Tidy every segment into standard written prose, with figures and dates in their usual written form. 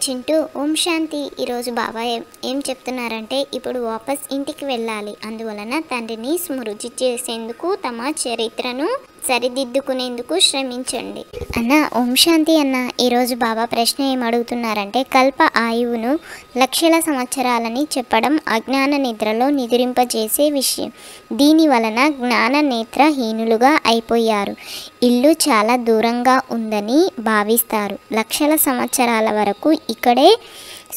చింటూ ఓం శాంతి. ఈరోజు బాబా ఏం చెప్తున్నారంటే ఇప్పుడు వాపస్ ఇంటికి వెళ్ళాలి. అందువలన తండ్రిని స్మృతి చేసేందుకు తమ చరిత్రను సరిదిద్దుకునేందుకు శ్రమించండి అన్న. ఓం శాంతి అన్న. ఈరోజు బాబా ప్రశ్న ఏం అడుగుతున్నారంటే కల్ప ఆయువును లక్షల సంవత్సరాలని చెప్పడం అజ్ఞాన నిద్రలో నిద్రింపజేసే విషయం. దీని వలన జ్ఞాన నేత్రహీనులుగా అయిపోయారు. ఇల్లు చాలా దూరంగా ఉందని భావిస్తారు. లక్షల సంవత్సరాల వరకు ఇక్కడే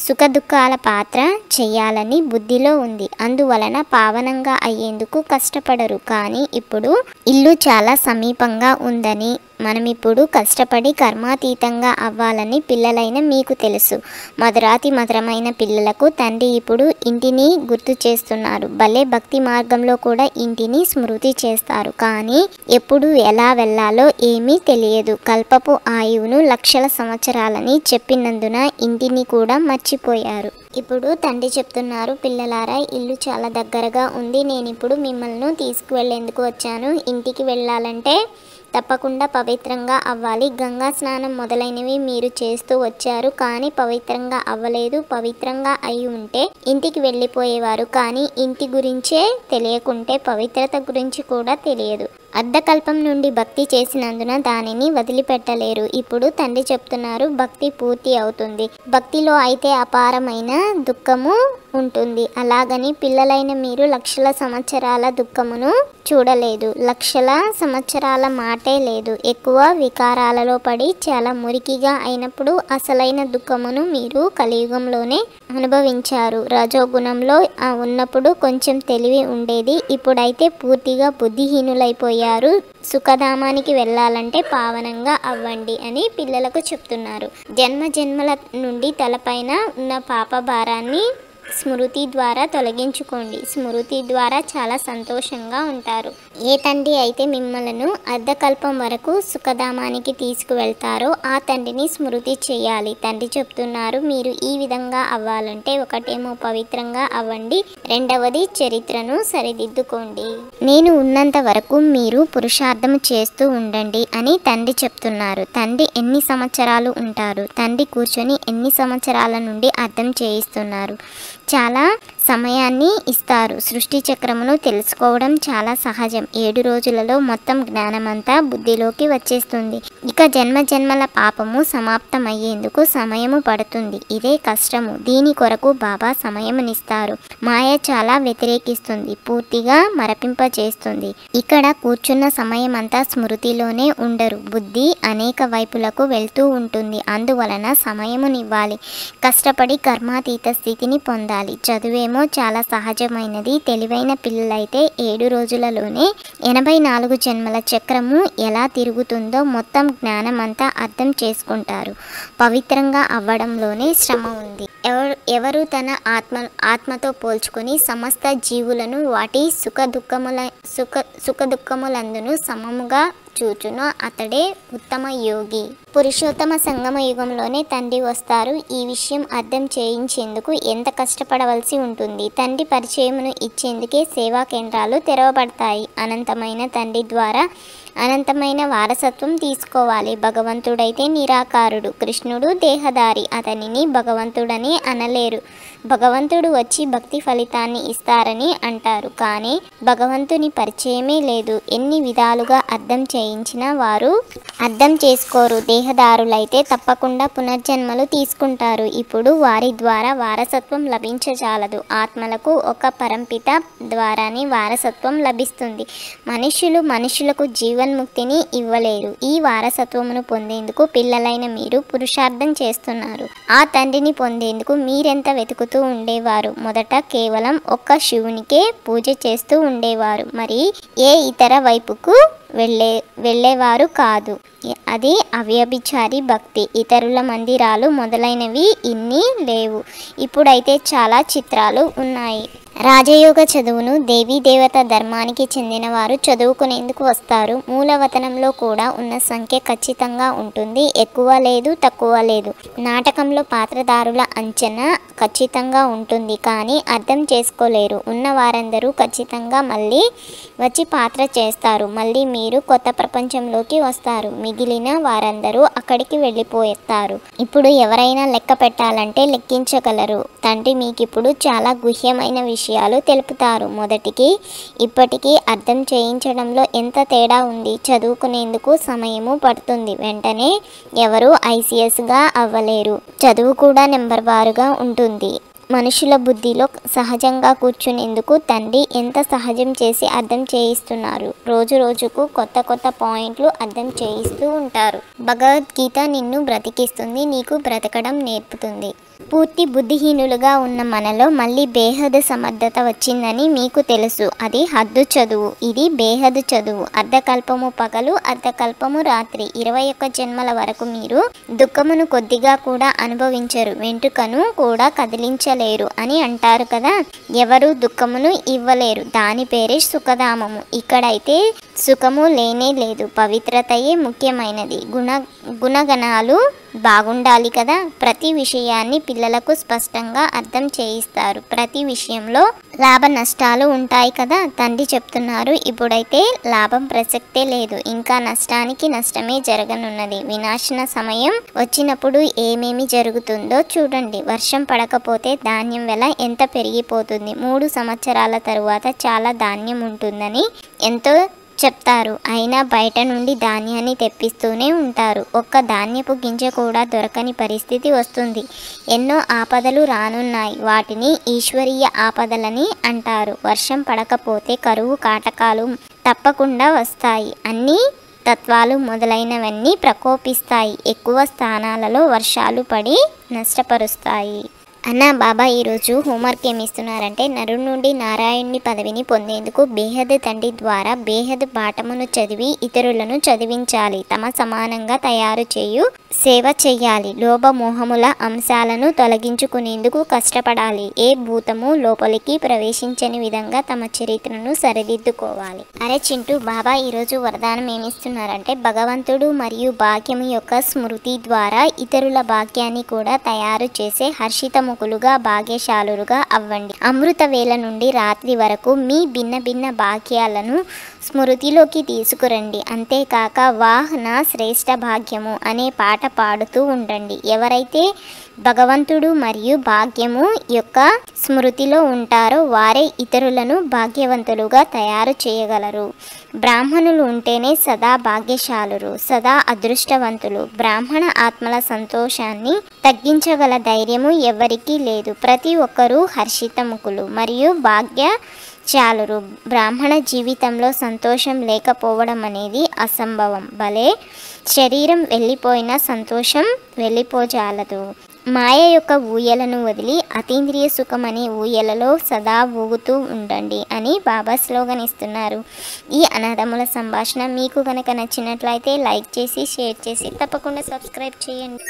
సుఖదుఖాల పాత్ర చేయాలని బుద్ధిలో ఉంది. అందువలన పావనంగా అయ్యేందుకు కష్టపడరు. కానీ ఇప్పుడు ఇల్లు చాలా సమీపంగా ఉందని, మనమిప్పుడు కష్టపడి కర్మాతీతంగా అవ్వాలని పిల్లలైన మీకు తెలుసు. మధురాతి మధురమైన పిల్లలకు తండ్రి ఇప్పుడు ఇంటిని గుర్తు చేస్తున్నారు. భలే భక్తి మార్గంలో కూడా ఇంటిని స్మృతి చేస్తారు. కానీ ఎప్పుడు ఎలా వెళ్ళాలో ఏమీ తెలియదు. కల్పపు ఆయువును లక్షల సంవత్సరాలని చెప్పినందున ఇంటిని కూడా మర్చిపోయారు. ఇప్పుడు తండ్రి చెప్తున్నారు, పిల్లలారా ఇల్లు చాలా దగ్గరగా ఉంది. నేను ఇప్పుడు మిమ్మల్ని తీసుకువెళ్ళేందుకు వచ్చాను. ఇంటికి వెళ్ళాలంటే తప్పకుండా పవిత్రంగా అవ్వాలి. గంగా స్నానం మొదలైనవి మీరు చేస్తూ వచ్చారు, కానీ పవిత్రంగా అవ్వలేదు. పవిత్రంగా అయి ఉంటే ఇంటికి వెళ్ళిపోయేవారు. కానీ ఇంటి గురించే తెలియకుంటే పవిత్రత గురించి కూడా తెలియదు. అర్ధకల్పం నుండి భక్తి చేసినందున దానిని వదిలిపెట్టలేరు. ఇప్పుడు తండ్రి చెప్తున్నారు, భక్తి పూర్తి అవుతుంది. భక్తిలో అయితే అపారమైన దుఃఖము ఉంటుంది. అలాగని పిల్లలైన మీరు లక్షల సంవత్సరాల దుఃఖమును చూడలేదు. లక్షల సంవత్సరాల మాటే లేదు. ఎక్కువ వికారాలలో పడి చాలా మురికిగా అయినప్పుడు అసలైన దుఃఖమును మీరు కలియుగంలోనే అనుభవించారు. రజోగుణంలో ఉన్నప్పుడు కొంచెం తెలివి ఉండేది. ఇప్పుడైతే పూర్తిగా బుద్ధిహీనులైపోయారు. సుఖధామానికి వెళ్ళాలంటే పావనంగా అవ్వండి అని పిల్లలకు చెప్తున్నారు. జన్మ జన్మల నుండి తలపైన ఉన్న పాప భారాన్ని స్మృతి ద్వారా తొలగించుకోండి. స్మృతి ద్వారా చాలా సంతోషంగా ఉంటారు. ఏ తండ్రి అయితే మిమ్మల్ని అర్ధకల్పం వరకు సుఖధామానికి తీసుకువెళ్తారో ఆ తండ్రిని స్మృతి చేయాలి. తండ్రి చెప్తున్నారు, మీరు ఈ విధంగా అవ్వాలంటే ఒకటేమో పవిత్రంగా అవ్వండి, రెండవది చరిత్రను సరిదిద్దుకోండి. నేను ఉన్నంత వరకు మీరు పురుషార్థం చేస్తూ ఉండండి అని తండ్రి చెప్తున్నారు. తండ్రి ఎన్ని సంవత్సరాలు ఉంటారు? తండ్రి కూర్చొని ఎన్ని సంవత్సరాల నుండి అర్థం చేయిస్తున్నారు. చాలా సమయాన్ని ఇస్తారు. సృష్టి చక్రమును తెలుసుకోవడం చాలా సహజం. 7 రోజులలో మొత్తం జ్ఞానమంతా బుద్ధిలోకి వచ్చేస్తుంది. ఇక జన్మ జన్మల పాపము సమాప్తమయ్యేందుకు సమయము పడుతుంది. ఇదే కష్టము. దీని కొరకు బాబా సమయమునిస్తారు. మాయ చాలా వ్యతిరేకిస్తుంది, పూర్తిగా మరపింపచేస్తుంది. ఇక్కడ కూర్చున్న సమయమంతా స్మృతిలోనే ఉండరు. బుద్ధి అనేక వైపులకు వెళ్తూ ఉంటుంది. అందువలన సమయమునివ్వాలి. కష్టపడి కర్మాతీత స్థితిని పొందాలి. చదువేమో చాలా సహజమైనది. తెలివైన పిల్లలైతే 7 రోజులలోనే 84 జన్మల చక్రము ఎలా తిరుగుతుందో మొత్తం జ్ఞానం అంతా అర్థం చేసుకుంటారు. పవిత్రంగా అవ్వడంలోనే శ్రమ ఉంది. ఎవరు తన ఆత్మతో పోల్చుకొని సమస్త జీవులను వాటి సుఖ దుఃఖములందును సమముగా చూచునో అతడే ఉత్తమ యోగి. పురుషోత్తమ సంగమ యుగంలోనే తండ్రి వస్తారు. ఈ విషయం అర్థం చేయించేందుకు ఎంత కష్టపడవలసి ఉంటుంది. తండ్రి పరిచయమును ఇచ్చేందుకే సేవా కేంద్రాలు తెరవబడతాయి. అనంతమైన తండ్రి ద్వారా అనంతమైన వారసత్వం తీసుకోవాలి. భగవంతుడైతే నిరాకారుడు, కృష్ణుడు దేహదారి. అతనిని భగవంతుడని అనలేరు. భగవంతుడు వచ్చి భక్తి ఫలితాన్ని ఇస్తారని అంటారు. కానీ భగవంతుని పరిచయమే లేదు. ఎన్ని విధాలుగా అర్థం చేయించినా వారు అర్థం చేసుకోరు. దేహదారులైతే తప్పకుండా పునర్జన్మలు తీసుకుంటారు. ఇప్పుడు వారి ద్వారా వారసత్వం లభించజాలదు. ఆత్మలకు ఒక పరంపిత ద్వారానే వారసత్వం లభిస్తుంది. మనుషులకు జీవన్ముక్తిని ఇవ్వలేరు. ఈ వారసత్వమును పొందేందుకు పిల్లలైన మీరు పురుషార్థం చేస్తున్నారు. ఆ తండ్రిని పొందేందుకు మీరెంత వెతుకుతూ ఉండేవారు. మొదట కేవలం ఒక్క శివునికే పూజ చేస్తూ ఉండేవారు. మరి ఏ ఇతర వైపుకు వెళ్ళేవారు కాదు. అది అవ్యభిచారి భక్తి. ఇతరుల మందిరాలు మొదలైనవి ఇన్ని లేవు. ఇప్పుడైతే చాలా చిత్రాలు ఉన్నాయి. రాజయోగ చదువును దేవీ దేవత ధర్మానికి చెందిన వారు చదువుకునేందుకు వస్తారు. మూలవతనంలో కూడా ఉన్న సంఖ్య ఖచ్చితంగా ఉంటుంది. ఎక్కువ లేదు, తక్కువ లేదు. నాటకంలో పాత్రధారుల అంచనా ఖచ్చితంగా ఉంటుంది, కానీ అర్థం చేసుకోలేరు. ఉన్న వారందరూ ఖచ్చితంగా మళ్ళీ వచ్చి పాత్ర చేస్తారు. మళ్ళీ మీరు కొత్త ప్రపంచంలోకి వస్తారు. మిగిలిన వారందరూ అక్కడికి వెళ్ళిపోతారు. ఇప్పుడు ఎవరైనా లెక్క పెట్టాలంటే లెక్కించగలరు. తండ్రి మీకిప్పుడు చాలా గుహ్యమైన విషయాలు తెలుపుతారు. మొదటికి ఇప్పటికీ అర్థం చేయించడంలో ఎంత తేడా ఉంది. చదువుకునేందుకు సమయము పడుతుంది. వెంటనే ఎవరు ఐసీఎస్గా అవ్వలేరు. చదువు కూడా నెంబర్ వారుగా ఉంటుంది. మనుషుల బుద్ధిలో సహజంగా కూర్చునేందుకు తండ్రి ఎంత సహజం చేసి అర్థం చేయిస్తున్నారు. రోజు రోజుకు కొత్త కొత్త పాయింట్లు అర్థం చేయిస్తూ ఉంటారు. భగవద్గీత నిన్ను బ్రతికిస్తుంది, నీకు బ్రతకడం నేర్పుతుంది. పూర్తి బుద్ధిహీనులుగా ఉన్న మనలో మళ్ళీ బేహదు సమర్థత వచ్చిందని మీకు తెలుసు. అది హద్దు చదువు, ఇది బేహదు చదువు. అర్ధకల్పము పగలు, అర్ధకల్పము రాత్రి. 21 జన్మల వరకు మీరు దుఃఖమును కొద్దిగా కూడా అనుభవించరు, వెంట్రుకను కూడా కదిలించలేరు అని అంటారు కదా. ఎవరు దుఃఖమును ఇవ్వలేరు. దాని పేరే సుఖధామము. ఇక్కడైతే సుఖము లేనే లేదు. పవిత్రతయే ముఖ్యమైనది. గుణగణాలు బాగుండాలి కదా. ప్రతి విషయాన్ని పిల్లలకు స్పష్టంగా అర్థం చేయిస్తారు. ప్రతి విషయంలో లాభ నష్టాలు ఉంటాయి కదా. తండ్రి చెప్తున్నారు, ఇప్పుడైతే లాభం ప్రసక్తే లేదు, ఇంకా నష్టానికి నష్టమే జరగనున్నది. వినాశన సమయం వచ్చినప్పుడు ఏమేమి జరుగుతుందో చూడండి. వర్షం పడకపోతే ధాన్యం వెల ఎంత పెరిగిపోతుంది. 3 సంవత్సరాల తరువాత చాలా ధాన్యం ఉంటుందని ఎంతో చెప్తారు. అయినా బయట నుండి ధాన్యాన్ని తెప్పిస్తూనే ఉంటారు. ఒక్క ధాన్యపు గింజ కూడా దొరకని పరిస్థితి వస్తుంది. ఎన్నో ఆపదలు రానున్నాయి. వాటిని ఈశ్వరీయ ఆపదలని అంటారు. వర్షం పడకపోతే కరువు కాటకాలు తప్పకుండా వస్తాయి. అన్ని తత్వాలు మొదలైనవన్నీ ప్రకోపిస్తాయి. ఎక్కువ స్థానాలలో వర్షాలు పడి నష్టపరుస్తాయి. అన్న బాబా ఈరోజు హోంవర్క్ ఏమి ఇస్తున్నారంటే, నరుడి నుండి నారాయణుని పదవిని పొందేందుకు బేహద్ తండ్రి ద్వారా బేహద్ పాఠమును చదివి ఇతరులను చదివించాలి. తమ సమానంగా తయారు చేయు సేవ చెయ్యాలి. లోభమోహముల అంశాలను తొలగించుకునేందుకు కష్టపడాలి. ఏ భూతము లోపలికి ప్రవేశించని విధంగా తమ చరిత్రను సరిదిద్దుకోవాలి. అరే చింటూ, బాబా ఈరోజు వరదానం ఏమిస్తున్నారంటే, భగవంతుడు మరియు భాగ్యము యొక్క స్మృతి ద్వారా ఇతరుల భాగ్యాన్ని కూడా తయారు చేసే హర్షితముఖులుగా భాగ్యశాలులుగా అవ్వండి. అమృత వేళ నుండి రాత్రి వరకు మీ భిన్న భిన్న భాగ్యాలను స్మృతిలోకి తీసుకురండి. అంతేకాక వాహ్ నా శ్రేష్ఠ భాగ్యము అనే పాట పాడుతూ ఉండండి. ఎవరైతే భగవంతుడు మరియు భాగ్యము యొక్క స్మృతిలో ఉంటారో వారే ఇతరులను భాగ్యవంతులుగా తయారు చేయగలరు. బ్రాహ్మణులు ఉంటేనే సదా భాగ్యశాలురు, సదా అదృష్టవంతులు. బ్రాహ్మణ ఆత్మల సంతోషాన్ని తగ్గించగల ధైర్యము ఎవరికీ లేదు. ప్రతి ఒక్కరూ హర్షితముఖులు మరియు భాగ్యశాలురు. బ్రాహ్మణ జీవితంలో సంతోషం లేకపోవడం అనేది అసంభవం. భలే, శరీరం వెళ్ళిపోయినా సంతోషం వెళ్ళిపోజాలదు. మాయ యొక్క ఊయలను వదిలి అతీంద్రియ సుఖం అనే ఊయలలో సదా ఊగుతూ ఉండండి అని బాబా స్లోగన్ ఇస్తున్నారు. ఈ అన్నదమ్ముల సంభాషణ మీకు కనుక నచ్చినట్లయితే లైక్ చేసి, షేర్ చేసి తప్పకుండా సబ్స్క్రైబ్ చేయండి.